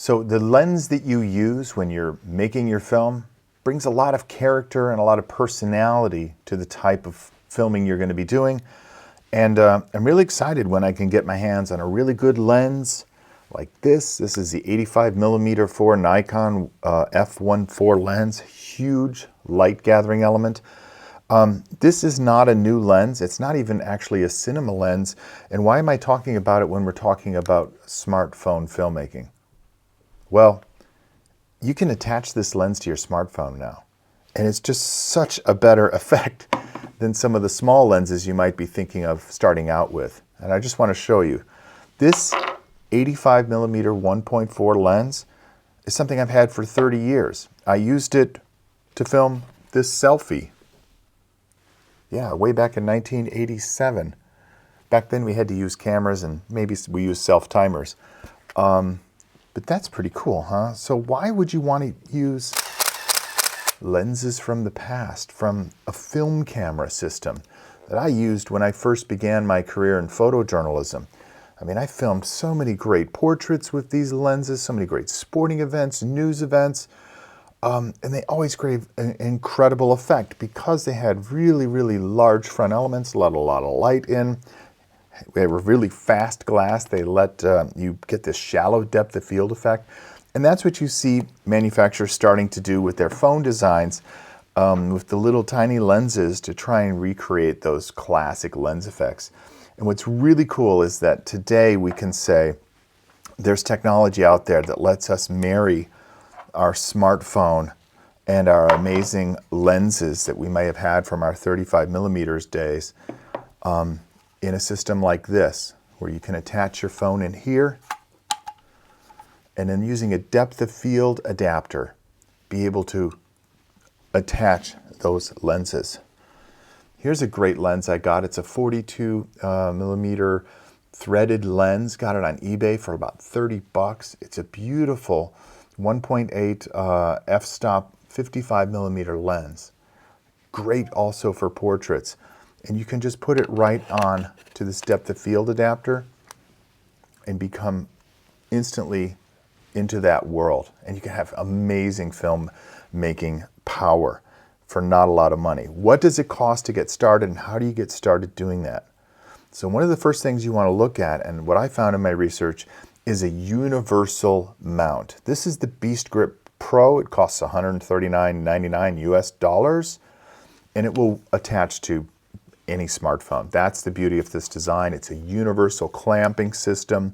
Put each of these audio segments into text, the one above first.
So the lens that you use when you're making your film brings a lot of character and a lot of personality to the type of filming you're going to be doing. And I'm really excited when I can get my hands on a really good lens like this. This is the 85mm for Nikon f1.4 lens, huge light gathering element. This is not a new lens. It's not even actually a cinema lens. And why am I talking about it when we're talking about smartphone filmmaking? Well, you can attach this lens to your smartphone now, and it's just such a better effect than some of the small lenses you might be thinking of starting out with. And I just want to show you. This 85mm 1.4 lens is something I've had for 30 years. I used it to film this selfie. Yeah, way back in 1987. Back then we had to use cameras and maybe we used self-timers. But that's pretty cool, huh? So why would you want to use lenses from the past, from a film camera system that I used when I first began my career in photojournalism? I mean, I filmed so many great portraits with these lenses, so many great sporting events, news events, and they always gave an incredible effect because they had really, really large front elements, let a lot of light in. They were really fast glass. They let you get this shallow depth of field effect. And that's what you see manufacturers starting to do with their phone designs with the little tiny lenses to try and recreate those classic lens effects. And what's really cool is that today we can say there's technology out there that lets us marry our smartphone and our amazing lenses that we may have had from our 35mm days in a system like this, where you can attach your phone in here and then using a depth of field adapter, be able to attach those lenses. Here's a great lens I got. It's a 42mm threaded lens. Got it on eBay for about 30 bucks. It's a beautiful 1.8 f-stop 55mm lens. Great also for portraits. And you can just put it right on to this depth of field adapter and become instantly into that world. And you can have amazing film making power for not a lot of money. What does it cost to get started, and how do you get started doing that? So one of the first things you want to look at, and what I found in my research, is a universal mount. This is the Beastgrip Pro. It costs $139.99 US, and it will attach to any smartphone. That's the beauty of this design. It's a universal clamping system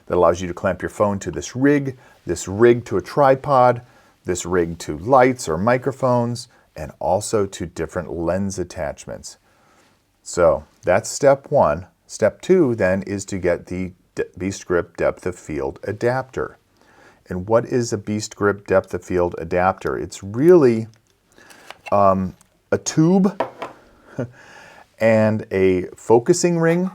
that allows you to clamp your phone to this rig to a tripod, this rig to lights or microphones, and also to different lens attachments. So that's step one. Step two then is to get the Beastgrip depth of field adapter. And what is a Beastgrip depth of field adapter? It's really a tube and a focusing ring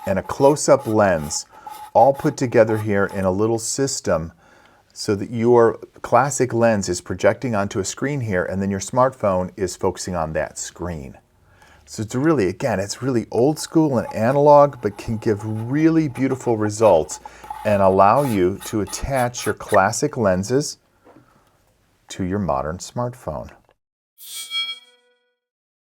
and a close-up lens all put together here in a little system so that your classic lens is projecting onto a screen here, and then your smartphone is focusing on that screen. So it's really, again, it's really old school and analog, but can give really beautiful results and allow you to attach your classic lenses to your modern smartphone.